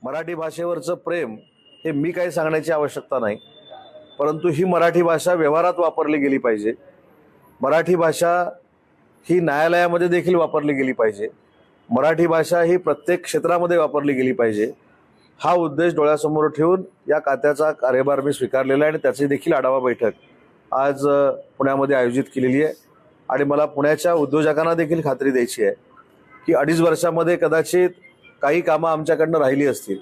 मराठी भाषेवरचं प्रेम हे मी काही सांगण्याची आवश्यकता नाही, परंतु ही मराठी भाषा व्यवहारात वापरली गेली पाहिजे. मराठी भाषा ही न्यायालयामध्ये देखील वापरली गेली पाहिजे. मराठी भाषा ही प्रत्येक क्षेत्रामध्ये वापरली गेली पाहिजे. हा उद्देश डोळ्यासमोर ठेवून या खात्याचा कार्यभार मी स्वीकारलेला आहे आणि त्याची देखील आढावा बैठक आज पुण्यामध्ये आयोजित केलेली आहे. आणि मला पुण्याच्या उद्योजकांना देखील खात्री द्यायची आहे की 2.5 वर्षामध्ये कदाचित काही कामं आमच्याकडनं राहिली असतील,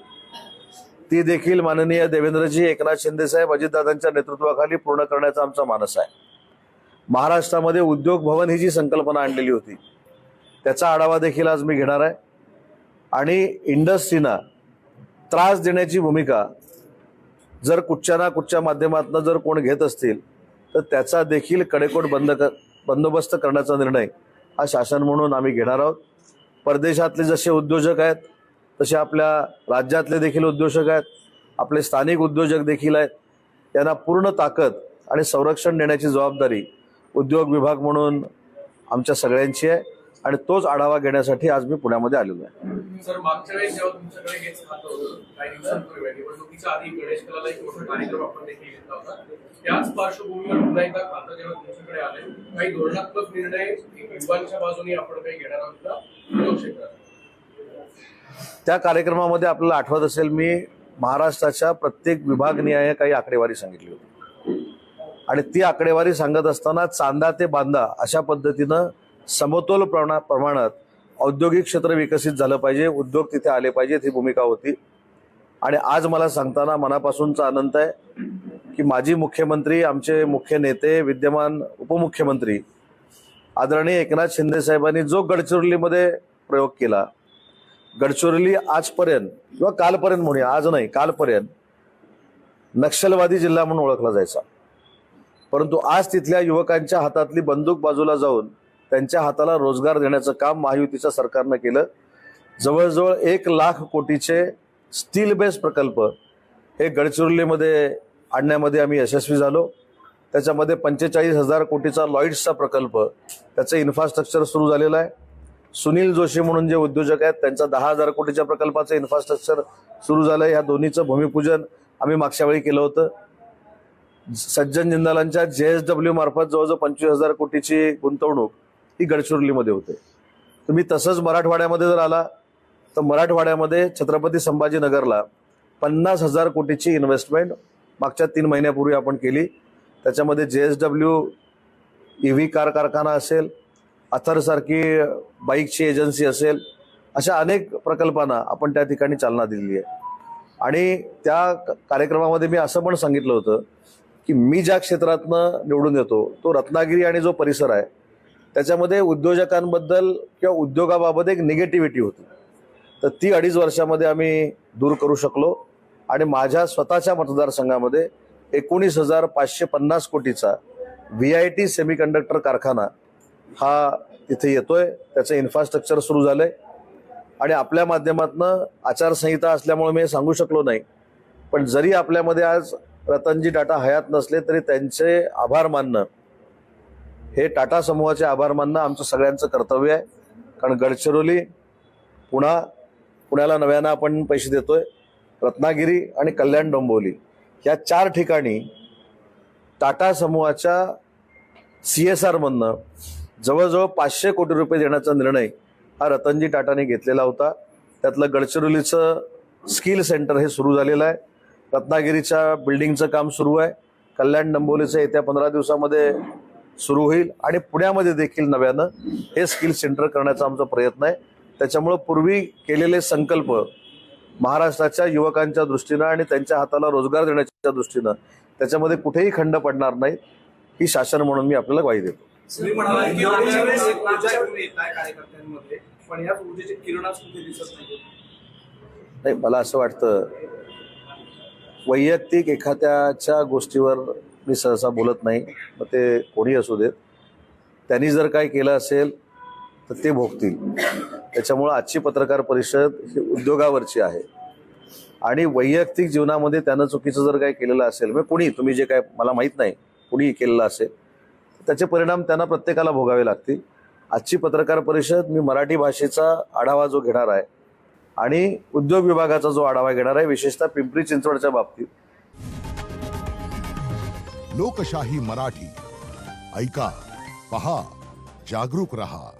ती देखील माननीय देवेंद्रजी, एकनाथ शिंदेसाहेब, अजितदादांच्या नेतृत्वाखाली पूर्ण करण्याचा आमचा मानस आहे. महाराष्ट्रामध्ये उद्योग भवन ही जी संकल्पना आणलेली होती त्याचा आढावा देखील आज मी घेणार आहे. आणि इंडस्ट्रीना त्रास देण्याची भूमिका जर कुठच्या ना कुठच्या माध्यमातून जर कोण घेत असतील तर त्याचा देखील कडेकोट बंदोबस्त करण्याचा निर्णय हा शासन म्हणून आम्ही घेणार आहोत. परदेशातले जसे उद्योजक आहेत तसे आपल्या राज्यातले देखील उद्योजक आहेत, आपले स्थानिक उद्योजक देखील आहेत. यांना पूर्ण ताकद आणि संरक्षण देण्याची जबाबदारी उद्योग विभाग म्हणून आमच्या सगळ्यांची आहे आणि तोच आढावा घेण्यासाठी आज मी पुण्यामध्ये आलेलो आहे. सर, मागच्या वेळेस जेव्हा तुमच्याकडे हेच खातं होतं काही दिवसांपूर्वी निवडणुकीच्या आधी गणेश कलाला एक मोठा कार्यक्रम आपण देखील घेतला होता. त्याच पार्श्वभूमीवर पुन्हा एकदा खातं जेव्हा तुमच्याकडे आले, काही धोरणात्मक निर्णय युवांच्या बाजूने आपण काही घेणार आहोत का उद्योग क्षेत्रात? त्या कार्यक्रमामध्ये आपल्याला आठवत असेल, मी महाराष्ट्राच्या प्रत्येक विभागनिहाय काही आकडेवारी सांगितली होती आणि ती आकडेवारी सांगत असताना चांदा ते बांदा अशा पद्धतीनं समतोल प्रमाणात औद्योगिक क्षेत्र विकसित झालं पाहिजे, उद्योग तिथे आले पाहिजेत, ही भूमिका होती. आणि आज मला सांगताना मनापासूनचा आनंद आहे की माजी मुख्यमंत्री, आमचे मुख्य नेते, विद्यमान उपमुख्यमंत्री आदरणीय एकनाथ शिंदे साहेबांनी जो गडचिरोलीमध्ये प्रयोग केला, गडचिरोली आजपर्यंत किंवा कालपर्यंत म्हणूया, आज नाही कालपर्यंत नक्षलवादी जिल्हा म्हणून ओळखला जायचा, परंतु आज तिथल्या युवकांच्या हातातली बंदूक बाजूला जाऊन त्यांच्या हाताला रोजगार देण्याचं काम महायुतीच्या सरकारनं केलं. जवळजवळ 1 लाख कोटीचे स्टील बेस प्रकल्प हे गडचिरोलीमध्ये आणण्यामध्ये आम्ही यशस्वी झालो. त्याच्यामध्ये 45,000 कोटीचा लॉईड्सचा प्रकल्प, त्याचं इन्फ्रास्ट्रक्चर सुरू झालेलं आहे. सुनील जोशी म्हणून जे उद्योजक आहेत त्यांचा 10,000 कोटीच्या प्रकल्पाचं इन्फ्रास्ट्रक्चर सुरू झालं आहे. ह्या दोन्हीचं भूमिपूजन आम्ही मागच्या वेळी केलं होतं. सज्जन जिंदालांच्या JSW मार्फत जवळजवळ 25,000 कोटीची गुंतवणूक ही गडचिरोलीमध्ये होते. तुम्ही तसंच मराठवाड्यामध्ये जर आला तर मराठवाड्यामध्ये छत्रपती संभाजीनगरला 50,000 कोटीची इन्व्हेस्टमेंट मागच्या 3 महिन्यापूर्वी आपण केली. त्याच्यामध्ये JSW EV कार कारखाना असेल, अथरसारखी बाईकची एजन्सी असेल, अशा अनेक प्रकल्पांना आपण त्या ठिकाणी चालना दिलेली आहे. आणि त्या कार्यक्रमामध्ये मी असं पण सांगितलं होतं की मी ज्या क्षेत्रातनं निवडून येतो तो रत्नागिरी आणि जो परिसर आहे त्याच्यामध्ये उद्योजकांबद्दल किंवा उद्योगाबाबत एक निगेटिव्हिटी होती, तर ती 2.5 वर्षामध्ये आम्ही दूर करू शकलो. आणि माझ्या स्वतःच्या मतदारसंघामध्ये 19,550 कोटीचा VIT सेमीकंडक्टर कारखाना हा तिथे येतोय. त्याचं इन्फ्रास्ट्रक्चर सुरू झालंय. आणि आपल्या माध्यमातून आचारसंहिता असल्यामुळे मी सांगू शकलो नाही, पण जरी आपल्यामध्ये आज रतनजी टाटा हयात नसले तरी त्यांचे आभार मानणं, हे टाटा समूहाचे आभार मानणं आमचं सगळ्यांचं कर्तव्य आहे. कारण गडचिरोली, पुण्याला नव्यानं आपण पैसे देतोय, रत्नागिरी आणि कल्याण डोंबिवली या 4 ठिकाणी टाटा समूहाच्या CSR मधनं जवळजवळ 500 कोटी रुपये देण्याचा निर्णय हा रतनजी टाटाने घेतलेला होता. त्यातलं गडचिरोलीचं स्किल सेंटर हे सुरू झालेलं आहे. रत्नागिरीच्या बिल्डिंगचं काम सुरू आहे. कल्याण डोंबिवलीचं येत्या 15 दिवसामध्ये सुरू होईल. आणि पुण्यामध्ये देखील नव्यानं हे स्किल सेंटर करण्याचा आमचा प्रयत्न आहे. त्याच्यामुळं पूर्वी केलेले संकल्प महाराष्ट्राच्या युवकांच्या दृष्टीनं आणि त्यांच्या हाताला रोजगार देण्याच्या दृष्टीनं त्याच्यामध्ये कुठेही खंड पडणार नाही, ही शासन म्हणून मी आपल्याला ग्वाही देतो. नाही, मला असं वाटतं वैयक्तिक एखाद्याच्या गोष्टीवर मी सहसा बोलत नाही, मग ते कोणी असू देत. त्यांनी जर काय केलं असेल तर ते भोगतील. त्याच्यामुळं आजची पत्रकार परिषद ही उद्योगावरची आहे आणि वैयक्तिक जीवनामध्ये त्यानं चुकीचं जर काय केलेलं असेल, मग कोणी, तुम्ही जे काय, मला माहीत नाही कोणी केलेलं असेल, त्याचे परिणाम त्यांना प्रत्येकाला भोगावे लागतील. आजची पत्रकार परिषद मी मराठी भाषेचा आढावा जो घेणार आहे आणि उद्योग विभागाचा जो आढावा घेणार आहे, विशेषतः पिंपरी चिंचवडच्या बाबतीत. लोकशाही मराठी ऐका, पहा, जागरूक रहा.